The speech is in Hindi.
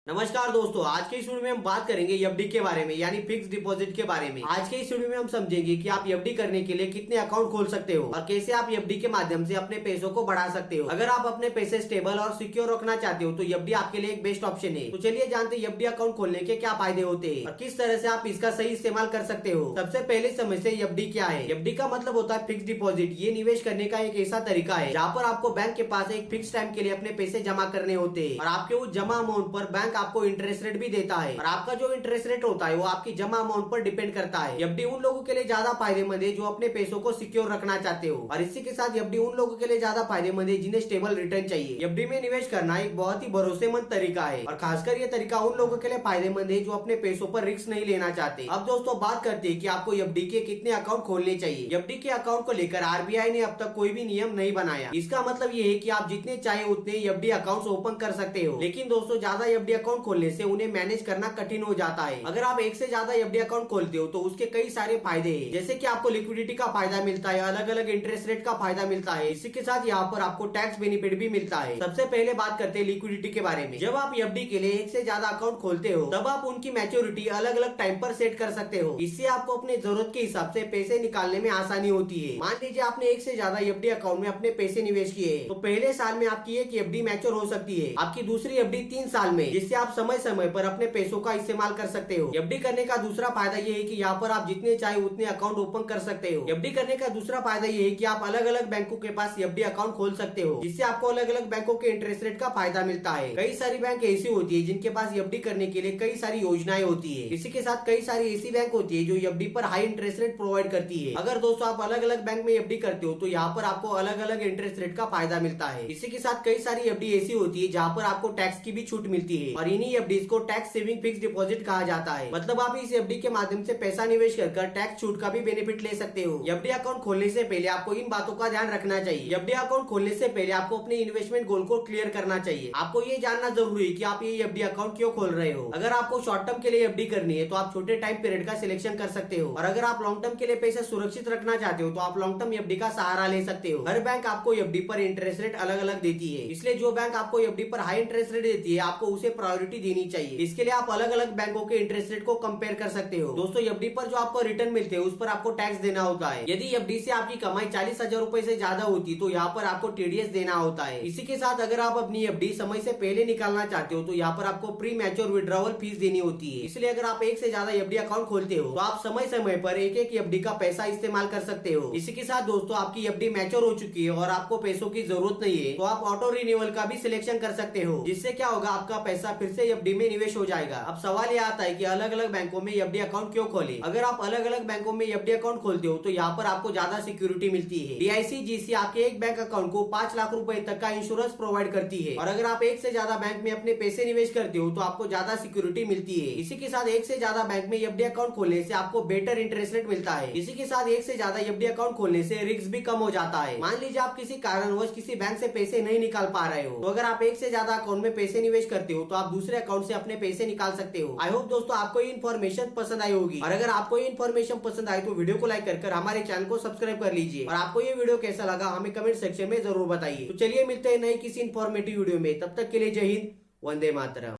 नमस्कार दोस्तों, आज के इस वीडियो में हम बात करेंगे एफडी के बारे में, यानी फिक्स डिपॉजिट के बारे में। आज के इस वीडियो में हम समझेंगे कि आप एफडी करने के लिए कितने अकाउंट खोल सकते हो और कैसे आप एफडी के माध्यम से अपने पैसों को बढ़ा सकते हो। अगर आप अपने पैसे स्टेबल और सिक्योर रखना चाहते हो तो एफडी आपके लिए एक बेस्ट ऑप्शन है। तो चलिए जानते हैं एफडी अकाउंट खोलने के क्या फायदे होते हैं और किस तरह से आप इसका सही इस्तेमाल कर सकते हो। सबसे पहले समझते हैं एफडी क्या है। एफडी का मतलब होता है फिक्स डिपॉजिट। ये निवेश करने का एक ऐसा तरीका है जहाँ पर आपको बैंक के पास एक फिक्स टाइम के लिए अपने पैसे जमा करने होते हैं और आपके उस जमा अमाउंट पर बैंक आपको इंटरेस्ट भी देता है और आपका जो इंटरेस्ट रेट होता है वो आपकी जमा अमाउंट पर डिपेंड करता है। एफडी उन लोगों के लिए ज्यादा फायदेमंद है जो अपने पैसों को सिक्योर रखना चाहते हो और इसी के साथ एफडी उन लोगों के लिए ज्यादा फायदेमंद है जिन्हें स्टेबल रिटर्न चाहिए। एफडी में निवेश करना एक बहुत ही भरोसेमंद तरीका है और खासकर ये तरीका उन लोगों के लिए फायदेमंद है जो अपने पैसों पर रिस्क नहीं लेना चाहते। अब दोस्तों बात करते हैं कि आपको एफडी के कितने अकाउंट खोलने चाहिए। एफडी के अकाउंट को लेकर आरबीआई ने अब तक कोई भी नियम नहीं बनाया। इसका मतलब ये है कि आप जितने चाहे उतने एफडी अकाउंट ओपन कर सकते हो, लेकिन दोस्तों ज्यादा एफडी अकाउंट खोलने से उन्हें मैनेज करना कठिन हो जाता है। अगर आप एक से ज्यादा एफडी अकाउंट खोलते हो तो उसके कई सारे फायदे हैं, जैसे कि आपको लिक्विडिटी का फायदा मिलता है, अलग अलग इंटरेस्ट रेट का फायदा मिलता है। इसी के साथ यहाँ पर आपको टैक्स बेनिफिट भी मिलता है। सबसे पहले बात करते हैं लिक्विडिटी के बारे में। जब आप एफडी के लिए एक से ज्यादा अकाउंट खोलते हो तब आप उनकी मैच्योरिटी अलग अलग टाइम पर सेट कर सकते हो। इससे आपको अपने जरूरत के हिसाब से पैसे निकालने में आसानी होती है। मान लीजिए आपने एक से ज्यादा एफडी अकाउंट में अपने पैसे निवेश किए तो पहले साल में आपकी एक एफडी मैच्योर हो सकती है, आपकी दूसरी एफडी 3 साल में, जिससे आप समय समय पर अपने पैसों का इस्तेमाल कर सकते हो। एफडी करने का दूसरा फायदा ये है कि यहाँ पर आप जितने चाहे उतने अकाउंट ओपन कर सकते हो। एफडी करने का दूसरा फायदा ये है कि आप अलग अलग बैंकों के पास एफडी अकाउंट खोल सकते हो, जिससे आपको अलग अलग बैंकों के इंटरेस्ट रेट का फायदा मिलता है। कई सारी बैंक ऐसी होती है जिनके पास एफडी करने के लिए कई सारी योजनाएं होती है। इसी के साथ कई सारी ऐसी बैंक होती है जो एफडी पर हाई इंटरेस्ट रेट प्रोवाइड करती है। अगर दोस्तों आप अलग अलग बैंक में एफडी करते हो तो यहाँ पर आपको अलग अलग इंटरेस्ट रेट का फायदा मिलता है। इसी के साथ कई सारी एफडी ऐसी होती है जहाँ पर आपको टैक्स की भी छूट मिलती है और इन्हीं एफडी को टैक्स सेविंग फिक्स डिपॉजिट कहा जाता है। मतलब आप इस एफडी के माध्यम से पैसा निवेश कर टैक्स छूट का भी बेनिफिट ले सकते हो। एफडी अकाउंट खोलने से पहले आपको इन बातों का ध्यान रखना चाहिए। एफडी अकाउंट खोलने से पहले आपको अपने इन्वेस्टमेंट गोल को क्लियर करना चाहिए। आपको ये जानना जरूरी है कि आप ये एफडी अकाउंट क्यों खोल रहे हो। अगर आपको शॉर्ट टर्म के लिए एफडी करनी है तो आप छोटे टाइम पीरियड का सिलेक्शन कर सकते हो और अगर आप लॉन्ग टर्म के लिए पैसे सुरक्षित रखना चाहते हो तो आप लॉन्ग टर्म एफडी का सहारा ले सकते हो। हर बैंक आपको एफडी पर इंटरेस्ट रेट अलग अलग देती है, इसलिए जो बैंक आपको एफडी पर हाई इंटरेस्ट रेट देती है आपको उसे प्रायोरिटी देनी चाहिए। इसके लिए आप अलग अलग बैंकों के इंटरेस्ट रेट को कंपेयर कर सकते हो। दोस्तों एफडी पर जो आपको रिटर्न मिलते हैं उस पर आपको टैक्स देना होता है। यदि एफडी से आपकी कमाई 40,000 रूपए से ज्यादा होती तो यहाँ पर आपको टीडीएस देना होता है। इसी के साथ अगर आप अपनी एफडी समय से पहले निकालना चाहते हो तो यहाँ पर आपको प्री मैच्योर विड्रॉवल फीस देनी होती है। इसलिए अगर आप एक से ज्यादा एफडी अकाउंट खोलते हो तो आप समय समय पर एक एक एफडी का पैसा इस्तेमाल कर सकते हो। इसी के साथ दोस्तों आपकी एफडी मैच्योर हो चुकी है और आपको पैसों की जरूरत नहीं है तो आप ऑटो रिन्यूअल का भी सिलेक्शन कर सकते हो, जिससे क्या होगा आपका पैसा फिर से एफडी में निवेश हो जाएगा। अब सवाल यह आता है कि अलग अलग बैंकों में एफडी अकाउंट क्यों खोले। अगर आप अलग अलग बैंकों में एफडी अकाउंट खोलते हो तो यहाँ पर आपको ज्यादा सिक्योरिटी मिलती है। डीआईसीजीसी आपके एक बैंक अकाउंट को 5 लाख रुपए तक का इंश्योरेंस प्रोवाइड करती है और अगर आप एक से ज्यादा बैंक में अपने पैसे निवेश करते हो तो आपको ज्यादा सिक्योरिटी मिलती है। इसी के साथ एक से ज्यादा बैंक में एफडी अकाउंट खोलने से आपको बेटर इंटरेस्ट रेट मिलता है। इसी के साथ एक से ज्यादा एफडी अकाउंट खोलने से रिस्क भी कम हो जाता है। मान लीजिए आप किसी कारणवश किसी बैंक से पैसे नहीं निकाल पा रहे हो तो अगर आप एक से ज्यादा अकाउंट में पैसे निवेश करते हो तो आप दूसरे अकाउंट से अपने पैसे निकाल सकते हो। आई होप दोस्तों आपको ये इन्फॉर्मेशन पसंद आई होगी और अगर आपको ये इन्फॉर्मेशन पसंद आई तो वीडियो को लाइक कर हमारे चैनल को सब्सक्राइब कर लीजिए और आपको ये वीडियो कैसा लगा हमें कमेंट सेक्शन में जरूर बताइए। तो चलिए मिलते हैं नए किसी इन्फॉर्मेटिव वीडियो में, तब तक के लिए जय हिंद, वंदे मातरम।